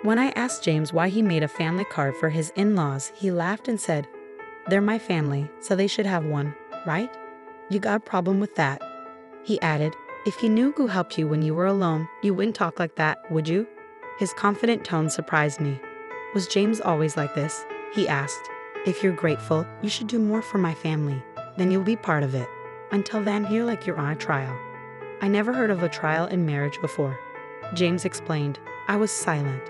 When I asked James why he made a family card for his in-laws, he laughed and said, "They're my family, so they should have one, right? You got a problem with that?" He added, "If you knew who helped you when you were alone, you wouldn't talk like that, would you?" His confident tone surprised me. Was James always like this? He asked. "If you're grateful, you should do more for my family. Then you'll be part of it. Until then, you're like you're on a trial." I never heard of a trial in marriage before. James explained. I was silent.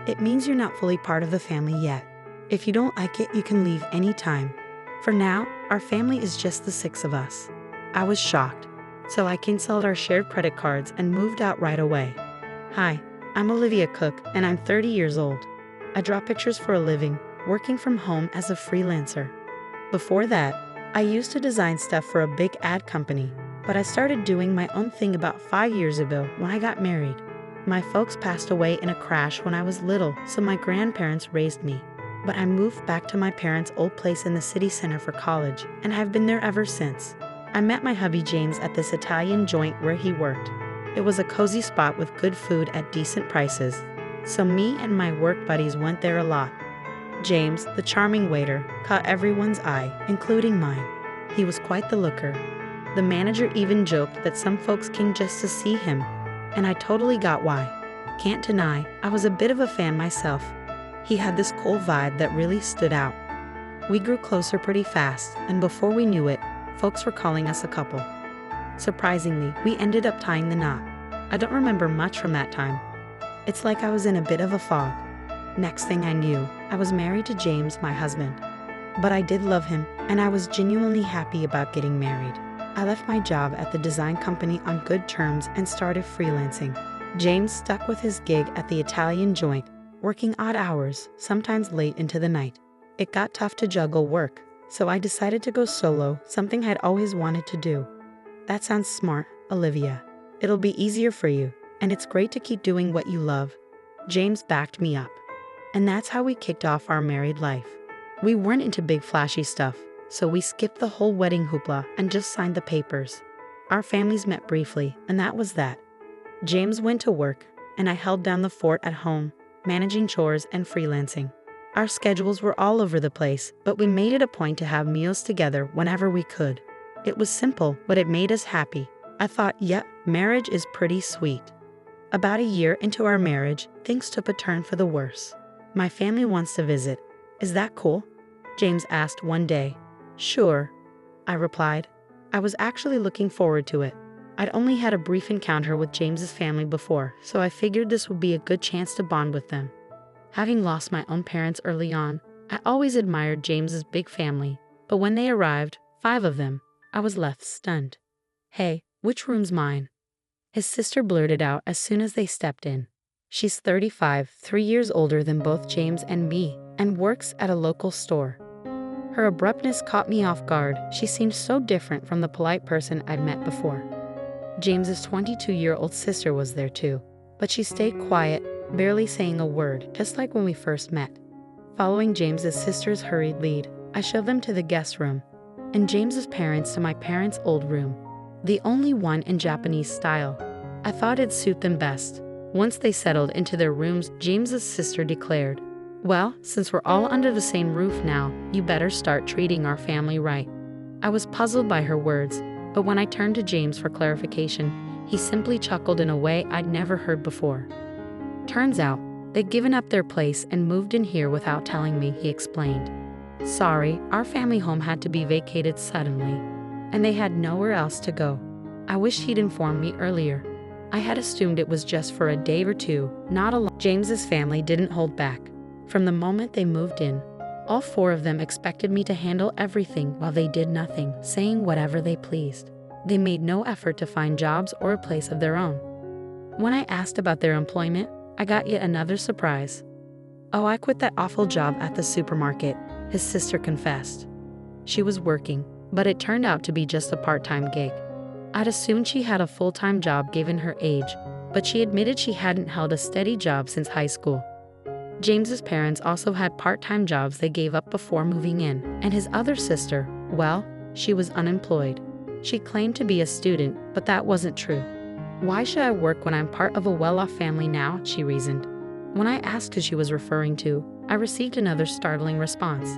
"It means you're not fully part of the family yet. If you don't like it, you can leave any time. For now, our family is just the 6 of us." I was shocked, so I canceled our shared credit cards and moved out right away. "Hi, I'm Olivia Cook, and I'm 30 years old. I draw pictures for a living, working from home as a freelancer. Before that, I used to design stuff for a big ad company, but I started doing my own thing about 5 years ago when I got married. My folks passed away in a crash when I was little, so my grandparents raised me. But I moved back to my parents' old place in the city center for college, and have been there ever since. I met my hubby James at this Italian joint where he worked. It was a cozy spot with good food at decent prices, so me and my work buddies went there a lot. James, the charming waiter, caught everyone's eye, including mine. He was quite the looker. The manager even joked that some folks came just to see him, and I totally got why. Can't deny, I was a bit of a fan myself. He had this cool vibe that really stood out. We grew closer pretty fast, and before we knew it, folks were calling us a couple. Surprisingly, we ended up tying the knot. I don't remember much from that time. It's like I was in a bit of a fog. Next thing I knew, I was married to James, my husband. But I did love him, and I was genuinely happy about getting married. I left my job at the design company on good terms and started freelancing. James stuck with his gig at the Italian joint, working odd hours, sometimes late into the night. It got tough to juggle work, so I decided to go solo, something I'd always wanted to do. That sounds smart, Olivia. It'll be easier for you, and it's great to keep doing what you love. James backed me up. And that's how we kicked off our married life. We weren't into big flashy stuff, so we skipped the whole wedding hoopla and just signed the papers. Our families met briefly, and that was that. James went to work, and I held down the fort at home, managing chores and freelancing. Our schedules were all over the place, but we made it a point to have meals together whenever we could. It was simple, but it made us happy. I thought, yep, marriage is pretty sweet. About a year into our marriage, things took a turn for the worse. My family wants to visit. Is that cool? James asked one day. Sure, I replied. I was actually looking forward to it. I'd only had a brief encounter with James's family before, so I figured this would be a good chance to bond with them. Having lost my own parents early on, I always admired James's big family, but when they arrived, 5 of them, I was left stunned. Hey, which room's mine? His sister blurted out as soon as they stepped in. She's 35, 3 years older than both James and me, and works at a local store. Her abruptness caught me off guard. She seemed so different from the polite person I'd met before. James's 22-year-old sister was there too, but she stayed quiet, barely saying a word, just like when we first met. Following James's sister's hurried lead, I showed them to the guest room, and James's parents to my parents' old room, the only one in Japanese style. I thought it'd suit them best. Once they settled into their rooms, James's sister declared, "Well, since we're all under the same roof now, you better start treating our family right." I was puzzled by her words, but when I turned to James for clarification, he simply chuckled in a way I'd never heard before. Turns out, they'd given up their place and moved in here without telling me, he explained. Sorry, our family home had to be vacated suddenly, and they had nowhere else to go. I wished he'd informed me earlier. I had assumed it was just for a day or two, not a long. James's family didn't hold back. From the moment they moved in, all 4 of them expected me to handle everything while they did nothing, saying whatever they pleased. They made no effort to find jobs or a place of their own. When I asked about their employment, I got yet another surprise. "Oh, I quit that awful job at the supermarket," his sister confessed. She was working, but it turned out to be just a part-time gig. I'd assumed she had a full-time job given her age, but she admitted she hadn't held a steady job since high school. James's parents also had part-time jobs they gave up before moving in, and his other sister, well, she was unemployed. She claimed to be a student, but that wasn't true. "Why should I work when I'm part of a well-off family now?" she reasoned. When I asked who she was referring to, I received another startling response.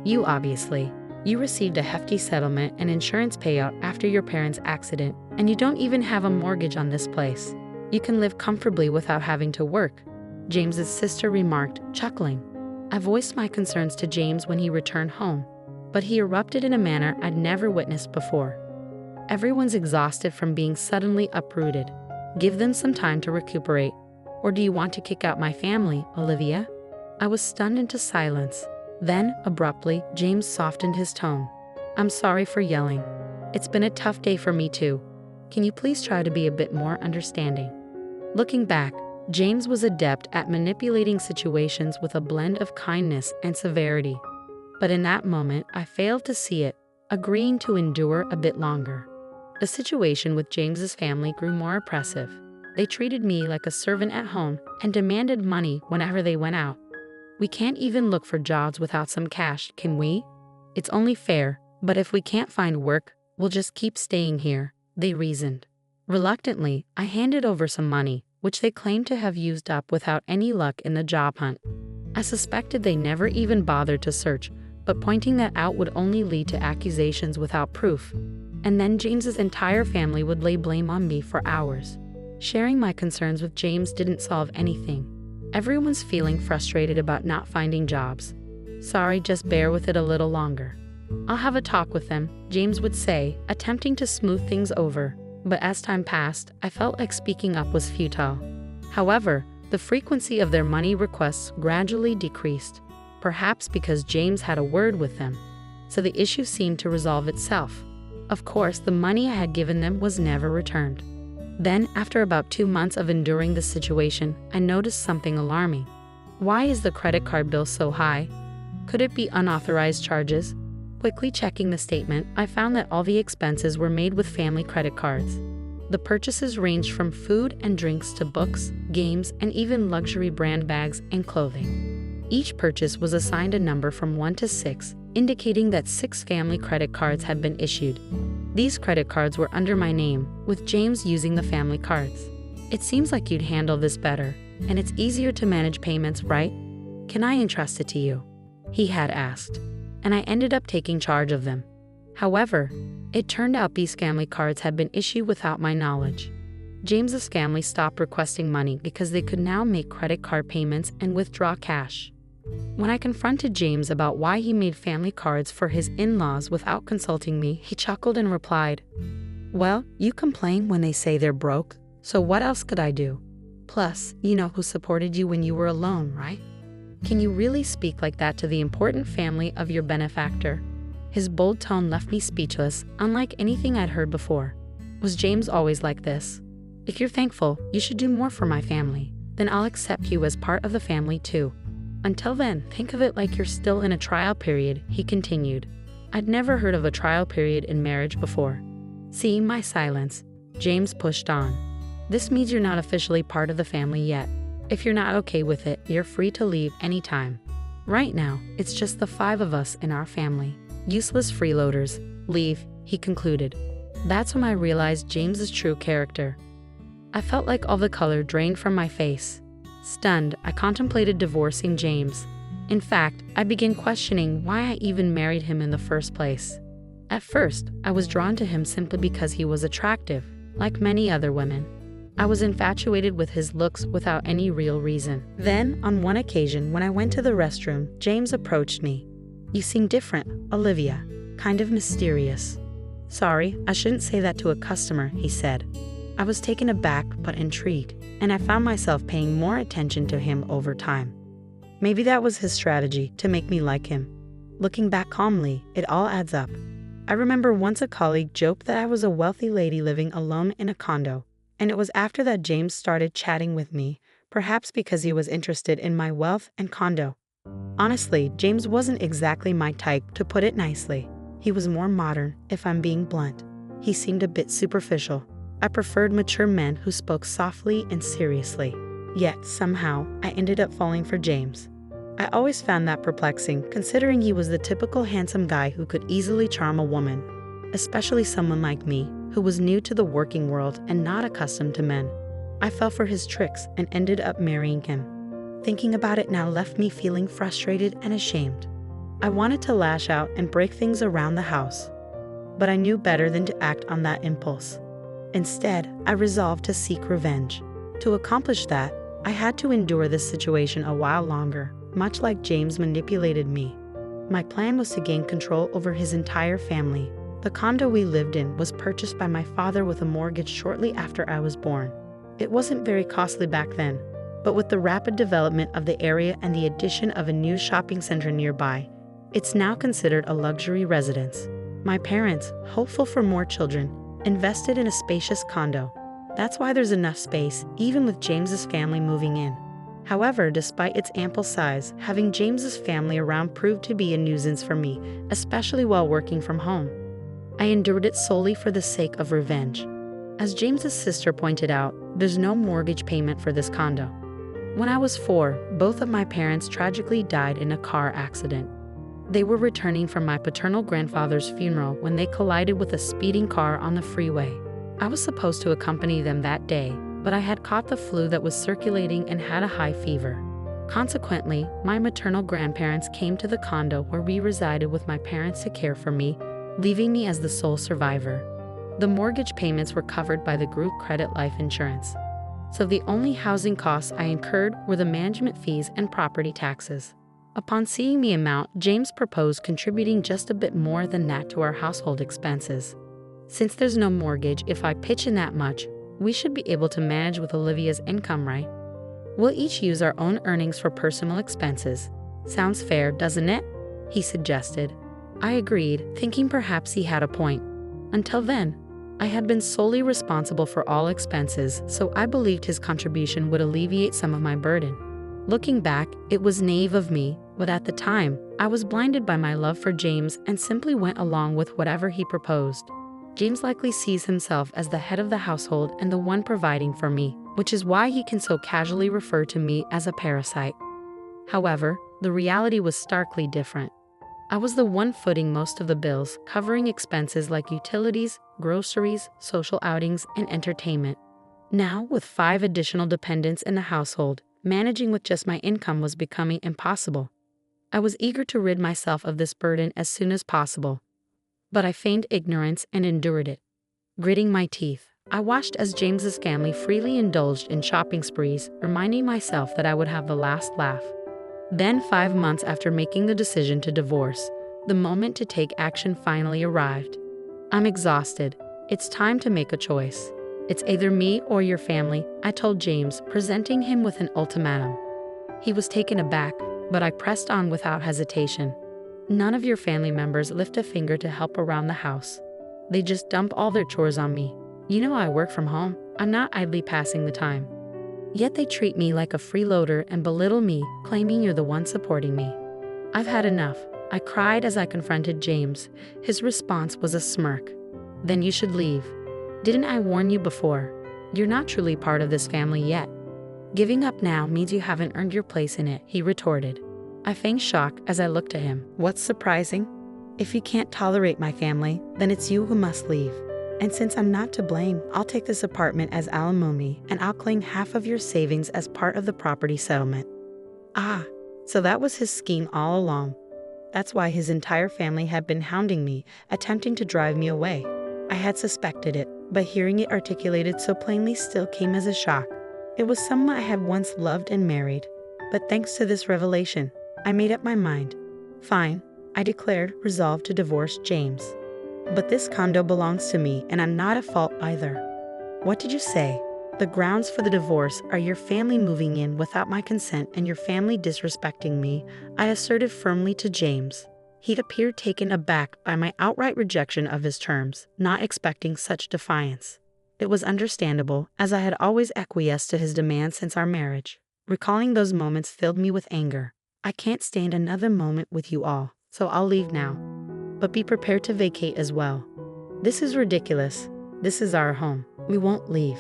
You obviously. You received a hefty settlement and insurance payout after your parents' accident, and you don't even have a mortgage on this place. You can live comfortably without having to work, James's sister remarked, chuckling. I voiced my concerns to James when he returned home, but he erupted in a manner I'd never witnessed before. Everyone's exhausted from being suddenly uprooted. Give them some time to recuperate. Or do you want to kick out my family, Olivia? I was stunned into silence. Then, abruptly, James softened his tone. I'm sorry for yelling. It's been a tough day for me too. Can you please try to be a bit more understanding? Looking back, James was adept at manipulating situations with a blend of kindness and severity. But in that moment, I failed to see it, agreeing to endure a bit longer. The situation with James's family grew more oppressive. They treated me like a servant at home and demanded money whenever they went out. We can't even look for jobs without some cash, can we? It's only fair, but if we can't find work, we'll just keep staying here, they reasoned. Reluctantly, I handed over some money, which they claimed to have used up without any luck in the job hunt. I suspected they never even bothered to search, but pointing that out would only lead to accusations without proof. And then James's entire family would lay blame on me for hours. Sharing my concerns with James didn't solve anything. Everyone's feeling frustrated about not finding jobs. Sorry, just bear with it a little longer. I'll have a talk with them, James would say, attempting to smooth things over. But as time passed, I felt like speaking up was futile. However, the frequency of their money requests gradually decreased, perhaps because James had a word with them. So the issue seemed to resolve itself. Of course, the money I had given them was never returned. Then, after about 2 months of enduring the situation, I noticed something alarming. Why is the credit card bill so high? Could it be unauthorized charges? Quickly checking the statement, I found that all the expenses were made with family credit cards. The purchases ranged from food and drinks to books, games, and even luxury brand bags and clothing. Each purchase was assigned a number from 1 to 6, indicating that 6 family credit cards had been issued. These credit cards were under my name, with James using the family cards. It seems like you'd handle this better, and it's easier to manage payments, right? Can I entrust it to you? He had asked, and I ended up taking charge of them. However, it turned out these family cards had been issued without my knowledge. James's family stopped requesting money because they could now make credit card payments and withdraw cash. When I confronted James about why he made family cards for his in-laws without consulting me, he chuckled and replied, Well, you complain when they say they're broke, so what else could I do? Plus, you know who supported you when you were alone, right? Can you really speak like that to the important family of your benefactor? His bold tone left me speechless, unlike anything I'd heard before. Was James always like this? If you're thankful, you should do more for my family. Then I'll accept you as part of the family too. Until then, think of it like you're still in a trial period, he continued. I'd never heard of a trial period in marriage before. Seeing my silence, James pushed on. This means you're not officially part of the family yet. If you're not okay with it, you're free to leave anytime. Right now, it's just the 5 of us in our family. Useless freeloaders. Leave, he concluded. That's when I realized James's true character. I felt like all the color drained from my face. Stunned, I contemplated divorcing James. In fact, I began questioning why I even married him in the first place. At first, I was drawn to him simply because he was attractive, like many other women. I was infatuated with his looks without any real reason. Then, on one occasion when I went to the restroom, James approached me. You seem different, Olivia. Kind of mysterious. Sorry, I shouldn't say that to a customer, he said. I was taken aback but intrigued, and I found myself paying more attention to him over time. Maybe that was his strategy to make me like him. Looking back calmly, it all adds up. I remember once a colleague joked that I was a wealthy lady living alone in a condo, and it was after that James started chatting with me, perhaps because he was interested in my wealth and condo. Honestly, James wasn't exactly my type, to put it nicely. He was more modern, if I'm being blunt. He seemed a bit superficial. I preferred mature men who spoke softly and seriously. Yet, somehow, I ended up falling for James. I always found that perplexing, considering he was the typical handsome guy who could easily charm a woman, especially someone like me, who was new to the working world and not accustomed to men. I fell for his tricks and ended up marrying him. Thinking about it now left me feeling frustrated and ashamed. I wanted to lash out and break things around the house, but I knew better than to act on that impulse. Instead, I resolved to seek revenge. To accomplish that, I had to endure this situation a while longer, much like James manipulated me. My plan was to gain control over his entire family. The condo we lived in was purchased by my father with a mortgage shortly after I was born. It wasn't very costly back then, but with the rapid development of the area and the addition of a new shopping center nearby, it's now considered a luxury residence. My parents, hopeful for more children, invested in a spacious condo. That's why there's enough space, even with James's family moving in. However, despite its ample size, having James's family around proved to be a nuisance for me, especially while working from home. I endured it solely for the sake of revenge. As James's sister pointed out, there's no mortgage payment for this condo. When I was 4, both of my parents tragically died in a car accident. They were returning from my paternal grandfather's funeral when they collided with a speeding car on the freeway. I was supposed to accompany them that day, but I had caught the flu that was circulating and had a high fever. Consequently, my maternal grandparents came to the condo where we resided with my parents to care for me, leaving me as the sole survivor. The mortgage payments were covered by the group credit life insurance, so the only housing costs I incurred were the management fees and property taxes. Upon seeing the amount, James proposed contributing just a bit more than that to our household expenses. Since there's no mortgage, if I pitch in that much, we should be able to manage with Olivia's income, right? We'll each use our own earnings for personal expenses. Sounds fair, doesn't it? He suggested. I agreed, thinking perhaps he had a point. Until then, I had been solely responsible for all expenses, so I believed his contribution would alleviate some of my burden. Looking back, it was naive of me, but at the time, I was blinded by my love for James and simply went along with whatever he proposed. James likely sees himself as the head of the household and the one providing for me, which is why he can so casually refer to me as a parasite. However, the reality was starkly different. I was the one footing most of the bills, covering expenses like utilities, groceries, social outings, and entertainment. Now, with 5 additional dependents in the household, managing with just my income was becoming impossible. I was eager to rid myself of this burden as soon as possible, but I feigned ignorance and endured it. Gritting my teeth, I watched as James's family freely indulged in shopping sprees, reminding myself that I would have the last laugh. Then, 5 months after making the decision to divorce, the moment to take action finally arrived. I'm exhausted. It's time to make a choice. It's either me or your family, I told James, presenting him with an ultimatum. He was taken aback, but I pressed on without hesitation. None of your family members lift a finger to help around the house. They just dump all their chores on me. You know I work from home. I'm not idly passing the time. Yet they treat me like a freeloader and belittle me, claiming you're the one supporting me. I've had enough. I cried as I confronted James. His response was a smirk. Then you should leave. Didn't I warn you before? You're not truly part of this family yet. Giving up now means you haven't earned your place in it, he retorted. I feigned shock as I looked at him. What's surprising? If you can't tolerate my family, then it's you who must leave. And since I'm not to blame, I'll take this apartment as alimony and I'll claim half of your savings as part of the property settlement. Ah, so that was his scheme all along. That's why his entire family had been hounding me, attempting to drive me away. I had suspected it, but hearing it articulated so plainly still came as a shock. It was someone I had once loved and married. But thanks to this revelation, I made up my mind. Fine, I declared, resolved to divorce James. But this condo belongs to me, and I'm not at fault either. What did you say? The grounds for the divorce are your family moving in without my consent and your family disrespecting me, I asserted firmly to James. He'd appeared taken aback by my outright rejection of his terms, not expecting such defiance. It was understandable, as I had always acquiesced to his demands since our marriage. Recalling those moments filled me with anger. I can't stand another moment with you all, so I'll leave now. But be prepared to vacate as well. This is ridiculous. This is our home. We won't leave.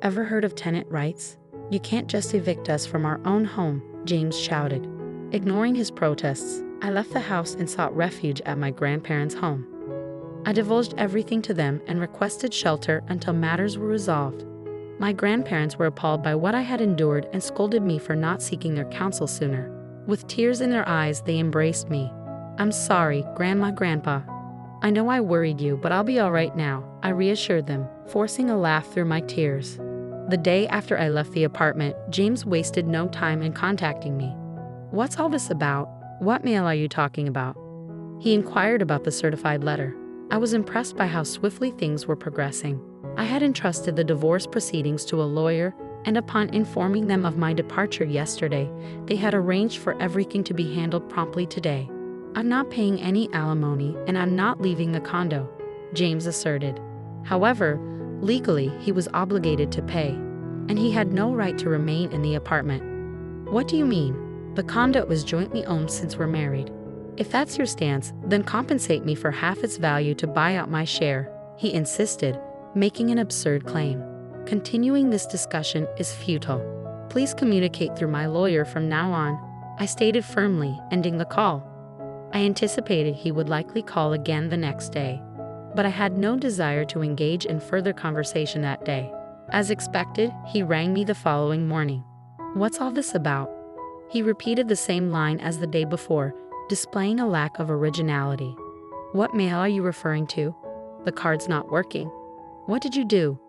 Ever heard of tenant rights? You can't just evict us from our own home, James shouted. Ignoring his protests, I left the house and sought refuge at my grandparents' home. I divulged everything to them and requested shelter until matters were resolved. My grandparents were appalled by what I had endured and scolded me for not seeking their counsel sooner. With tears in their eyes, they embraced me. "I'm sorry, Grandma, Grandpa. I know I worried you, but I'll be all right now," I reassured them, forcing a laugh through my tears. The day after I left the apartment, James wasted no time in contacting me. "What's all this about? What mail are you talking about?" He inquired about the certified letter. I was impressed by how swiftly things were progressing. I had entrusted the divorce proceedings to a lawyer, and upon informing them of my departure yesterday, they had arranged for everything to be handled promptly today. "I'm not paying any alimony, and I'm not leaving the condo," James asserted. However, legally, he was obligated to pay, and he had no right to remain in the apartment. "What do you mean? The condo is jointly owned since we're married. If that's your stance, then compensate me for half its value to buy out my share," he insisted, making an absurd claim. "Continuing this discussion is futile. Please communicate through my lawyer from now on," I stated firmly, ending the call. I anticipated he would likely call again the next day, but I had no desire to engage in further conversation that day. As expected, he rang me the following morning. "What's all this about?" He repeated the same line as the day before, displaying a lack of originality. "What mail are you referring to? The card's not working." "What did you do?"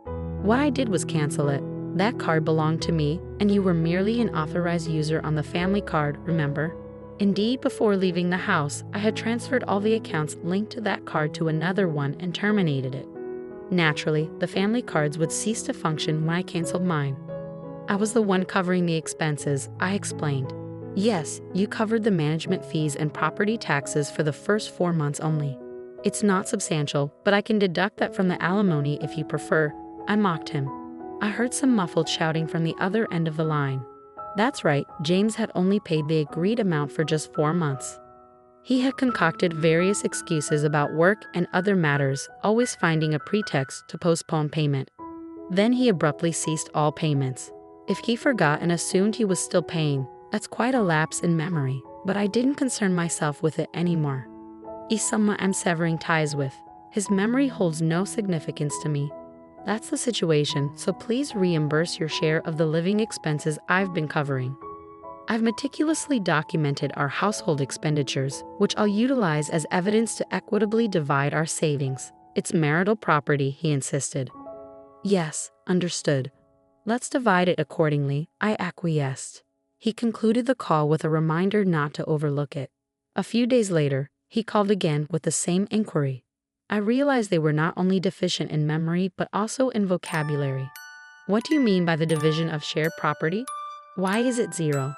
"What I did was cancel it. That card belonged to me, and you were merely an authorized user on the family card, remember?" Indeed, before leaving the house, I had transferred all the accounts linked to that card to another one and terminated it. Naturally, the family cards would cease to function when I canceled mine. "I was the one covering the expenses," I explained. "Yes, you covered the management fees and property taxes for the first 4 months only. It's not substantial, but I can deduct that from the alimony if you prefer," I mocked him. I heard some muffled shouting from the other end of the line. That's right, James had only paid the agreed amount for just 4 months. He had concocted various excuses about work and other matters, always finding a pretext to postpone payment. Then he abruptly ceased all payments. If he forgot and assumed he was still paying, that's quite a lapse in memory, but I didn't concern myself with it anymore. He's someone I'm severing ties with. His memory holds no significance to me. That's the situation, so please reimburse your share of the living expenses I've been covering. I've meticulously documented our household expenditures, which I'll utilize as evidence to equitably divide our savings. It's marital property, he insisted. "Yes, understood. Let's divide it accordingly," I acquiesced. He concluded the call with a reminder not to overlook it. A few days later, he called again with the same inquiry. I realized they were not only deficient in memory but also in vocabulary. "What do you mean by the division of shared property? Why is it 0?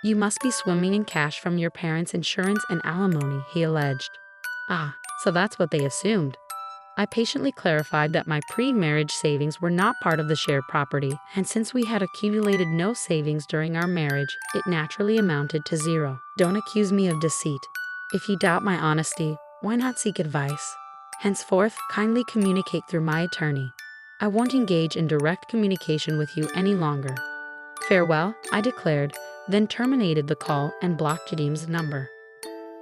You must be swimming in cash from your parents' insurance and alimony," he alleged. "Ah, so that's what they assumed." I patiently clarified that my pre-marriage savings were not part of the shared property, and since we had accumulated no savings during our marriage, it naturally amounted to 0. Don't accuse me of deceit. If you doubt my honesty, why not seek advice? Henceforth, kindly communicate through my attorney. I won't engage in direct communication with you any longer. Farewell, I declared, then terminated the call and blocked James' number.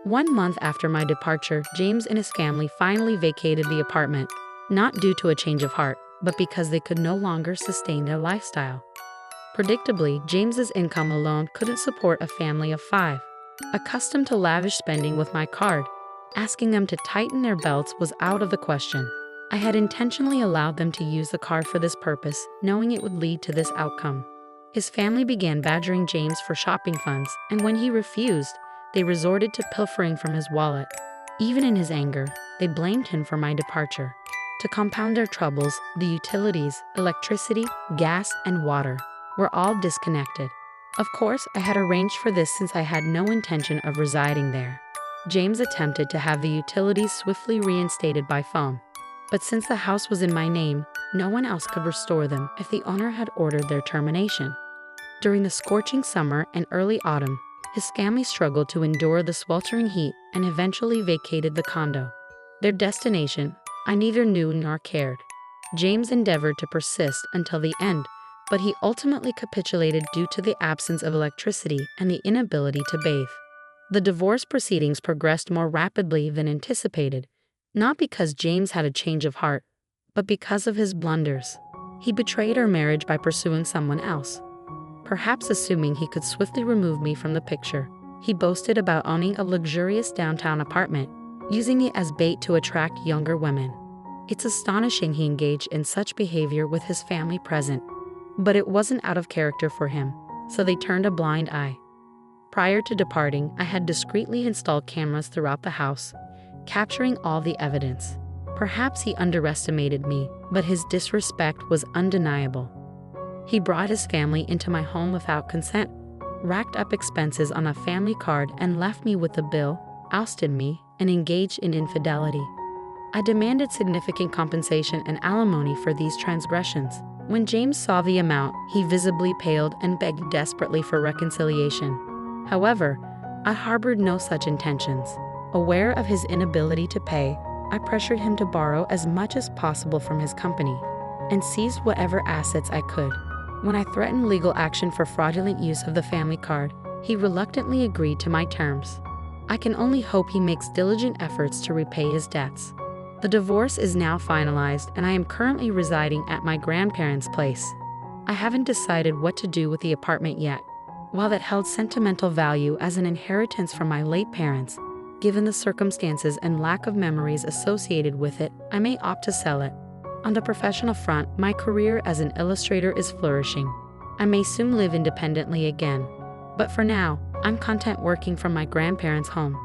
1 month after my departure, James and his family finally vacated the apartment, not due to a change of heart, but because they could no longer sustain their lifestyle. Predictably, James's income alone couldn't support a family of 5. Accustomed to lavish spending with my card, asking them to tighten their belts was out of the question. I had intentionally allowed them to use the card for this purpose, knowing it would lead to this outcome. His family began badgering James for shopping funds, and when he refused, they resorted to pilfering from his wallet. Even in his anger, they blamed him for my departure. To compound their troubles, the utilities, electricity, gas, and water were all disconnected. Of course, I had arranged for this since I had no intention of residing there. James attempted to have the utilities swiftly reinstated by phone. But since the house was in my name, no one else could restore them if the owner had ordered their termination. During the scorching summer and early autumn, his family struggled to endure the sweltering heat and eventually vacated the condo. Their destination, I neither knew nor cared. James endeavored to persist until the end, but he ultimately capitulated due to the absence of electricity and the inability to bathe. The divorce proceedings progressed more rapidly than anticipated, not because James had a change of heart, but because of his blunders. He betrayed our marriage by pursuing someone else. Perhaps assuming he could swiftly remove me from the picture, he boasted about owning a luxurious downtown apartment, using it as bait to attract younger women. It's astonishing he engaged in such behavior with his family present, but it wasn't out of character for him, so they turned a blind eye. Prior to departing, I had discreetly installed cameras throughout the house, capturing all the evidence. Perhaps he underestimated me, but his disrespect was undeniable. He brought his family into my home without consent, racked up expenses on a family card and left me with a bill, ousted me, and engaged in infidelity. I demanded significant compensation and alimony for these transgressions. When James saw the amount, he visibly paled and begged desperately for reconciliation. However, I harbored no such intentions. Aware of his inability to pay, I pressured him to borrow as much as possible from his company and seized whatever assets I could. When I threatened legal action for fraudulent use of the family card, he reluctantly agreed to my terms. I can only hope he makes diligent efforts to repay his debts. The divorce is now finalized and I am currently residing at my grandparents' place. I haven't decided what to do with the apartment yet. While it held sentimental value as an inheritance from my late parents, given the circumstances and lack of memories associated with it, I may opt to sell it. On the professional front, my career as an illustrator is flourishing. I may soon live independently again. But for now, I'm content working from my grandparents' home.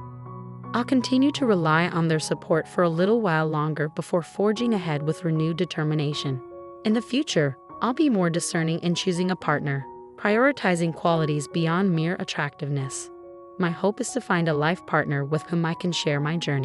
I'll continue to rely on their support for a little while longer before forging ahead with renewed determination. In the future, I'll be more discerning in choosing a partner, prioritizing qualities beyond mere attractiveness. My hope is to find a life partner with whom I can share my journey.